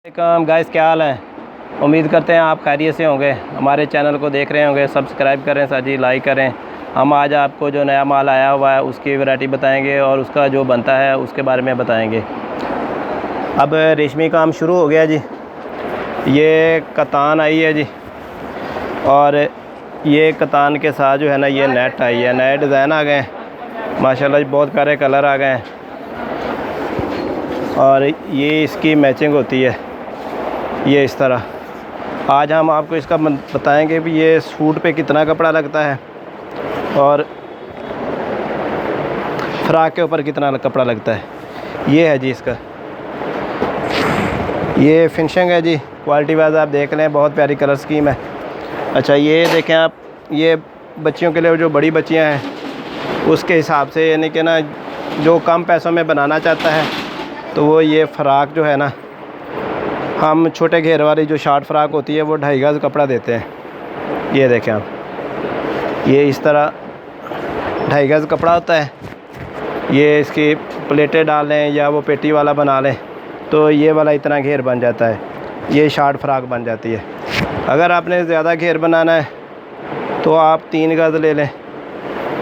वालेकुम गाइस, क्या हाल है। उम्मीद करते हैं आप खैरियत से होंगे। हमारे चैनल को देख रहे होंगे, सब्सक्राइब करें, साथ लाइक करें। हम आज आपको जो नया माल आया हुआ है उसकी वैरायटी बताएंगे और उसका जो बनता है उसके बारे में बताएंगे। अब रेशमी काम शुरू हो गया जी। ये कतान आई है जी, और ये कतान के साथ जो है ना ये नेट आई है। नए डिज़ाइन आ गए हैं माशाल्लाह जी, बहुत प्यारे कलर आ गए हैं और ये इसकी मैचिंग होती है ये इस तरह। आज हम आपको इसका बताएंगे भी ये सूट पे कितना कपड़ा लगता है और फ्राक के ऊपर कितना कपड़ा लगता है। ये है जी इसका, ये फिनिशिंग है जी। क्वालिटी वाइज आप देख लें, बहुत प्यारी कलर स्कीम है। अच्छा ये देखें आप, ये बच्चियों के लिए जो बड़ी बच्चियां हैं उसके हिसाब से, यानी कि ना जो कम पैसों में बनाना चाहता है तो वो ये फ़्राक जो है ना, हम छोटे घेर वाली जो शार्ट फ्राक होती है वो 2.5 गज़ कपड़ा देते हैं। ये देखें आप, ये इस तरह 2.5 गज़ कपड़ा होता है। ये इसकी प्लेटें डाल लें या वो पेटी वाला बना लें तो ये वाला इतना घेर बन जाता है, ये शार्ट फ्राक बन जाती है। अगर आपने ज़्यादा घेर बनाना है तो आप 3 गज़ ले लें।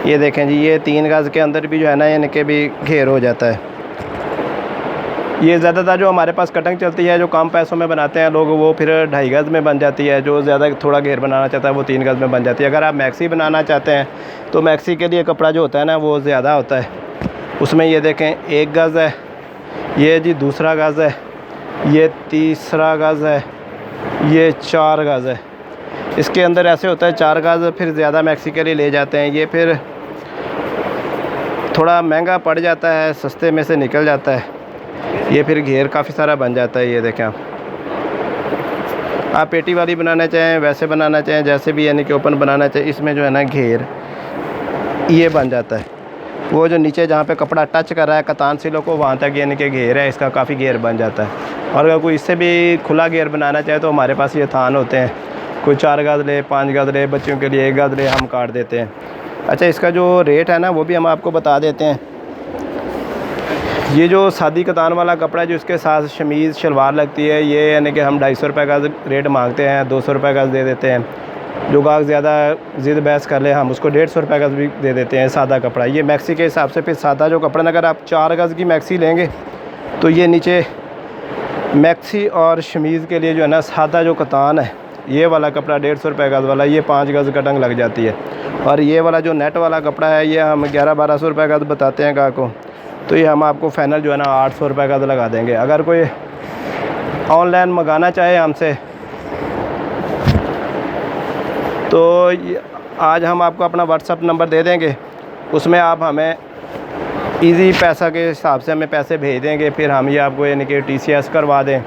ये देखें जी, ये 3 गज़ के अंदर भी जो है ना इनके भी घेर हो जाता है। ये ज़्यादातर जो हमारे पास कटिंग चलती है, जो कम पैसों में बनाते हैं लोग, वो फिर 2.5 गज़ में बन जाती है। जो ज़्यादा थोड़ा घेर बनाना चाहता है वो 3 गज़ में बन जाती है। अगर आप मैक्सी बनाना चाहते हैं तो मैक्सी के लिए कपड़ा जो होता है ना वो ज़्यादा होता है। उसमें ये देखें 1 गज़ है, ये जी 2 गज़ है, ये 3 गज़ है, ये 4 गज़ है। इसके अंदर ऐसे होता है 4 गज़ फिर ज़्यादा मैक्सी के लिए ले जाते हैं। ये फिर थोड़ा महंगा पड़ जाता है, सस्ते में से निकल जाता है। ये फिर घेर काफ़ी सारा बन जाता है। ये देखें आप पेटी वाली बनाना चाहें, वैसे बनाना चाहें, जैसे भी यानी कि ओपन बनाना चाहें, इसमें जो है ना घेर ये बन जाता है। वो जो नीचे जहाँ पे कपड़ा टच कर रहा है कतान सिलों को, वहाँ तक यानी कि घेर है, इसका काफ़ी घेर बन जाता है। और अगर कोई इससे भी खुला घेर बनाना चाहे तो हमारे पास ये थान होते हैं। कोई 4 गज़ ले, 5 गज़ ले, बच्चों के लिए 1 गज़ ले, हम काट देते हैं। अच्छा, इसका जो रेट है ना वो भी हम आपको बता देते हैं। ये जो सादी कतान वाला कपड़ा है जो इसके साथ शमीज़ शलवार लगती है, ये यानी कि हम 250 रुपये का रेट मांगते हैं, 200 रुपये का दे देते हैं। जो गाहक ज़्यादा ज़िद बहस कर ले हम उसको 150 रुपये का भी दे देते हैं सादा कपड़ा। ये मैक्सी के हिसाब से फिर सादा जो कपड़ा, अगर आप 4 गज़ की मैक्सी लेंगे तो ये नीचे मैक्सी और शमीज़ के लिए जो है ना सादा जो कतान है ये वाला कपड़ा 150 रुपये गज़ वाला, ये 5 गज़ कटंग लग जाती है। और ये वाला जो नेट वाला कपड़ा है ये हम 1100-1200 रुपये गज़ बताते हैं गाहक को, तो ये हम आपको फ़ाइनल जो है ना 800 रुपये का लगा देंगे। अगर कोई ऑनलाइन मंगाना चाहे हमसे तो आज हम आपको अपना व्हाट्सअप नंबर दे देंगे, उसमें आप हमें इजी पैसा के हिसाब से हमें पैसे भेज देंगे। फिर हम ये आपको यानी कि TCS करवा दें,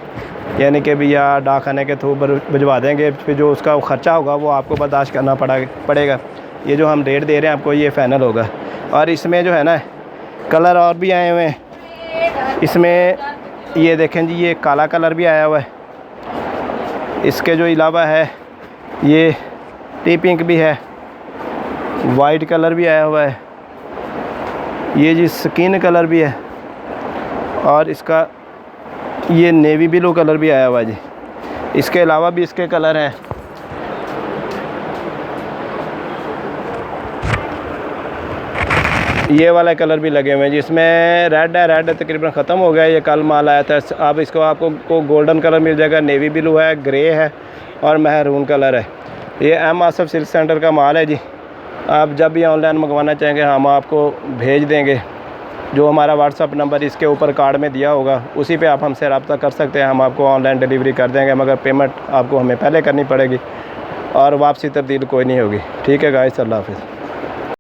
यानी कि भी या डाकखाने के थ्रू भिजवा देंगे। फिर जो उसका ख़र्चा होगा वो आपको बर्दाश्त करना पड़ेगा। ये जो हम रेट दे रहे हैं आपको ये फ़ाइनल होगा। और इसमें जो है ना कलर और भी आए हुए हैं। इसमें ये देखें जी, ये काला कलर भी आया हुआ है। इसके जो अलावा है ये टी पिंक भी है, वाइट कलर भी आया हुआ है, ये जी स्किन कलर भी है, और इसका ये नेवी ब्लू कलर भी आया हुआ है जी। इसके अलावा भी इसके कलर हैं। ये वाला कलर भी लगे हुए हैं जिसमें रेड है। रेड तकरीबन ख़त्म हो गया, ये कल माल आया था। अब इसको आपको गोल्डन कलर मिल जाएगा, नेवी ब्लू है, ग्रे है और महरून कलर है। ये M आसफ सिल्क सेंटर का माल है जी। आप जब भी ऑनलाइन मंगवाना चाहेंगे हम आपको भेज देंगे। जो हमारा व्हाट्सअप नंबर इसके ऊपर कार्ड में दिया होगा उसी पे आप हमसे रब्ता कर सकते हैं। हम आपको ऑनलाइन डिलीवरी कर देंगे, मगर पेमेंट आपको हमें पहले करनी पड़ेगी और वापसी तब्दील कोई नहीं होगी। ठीक है गाइस, अल्लाह हाफ़िज़।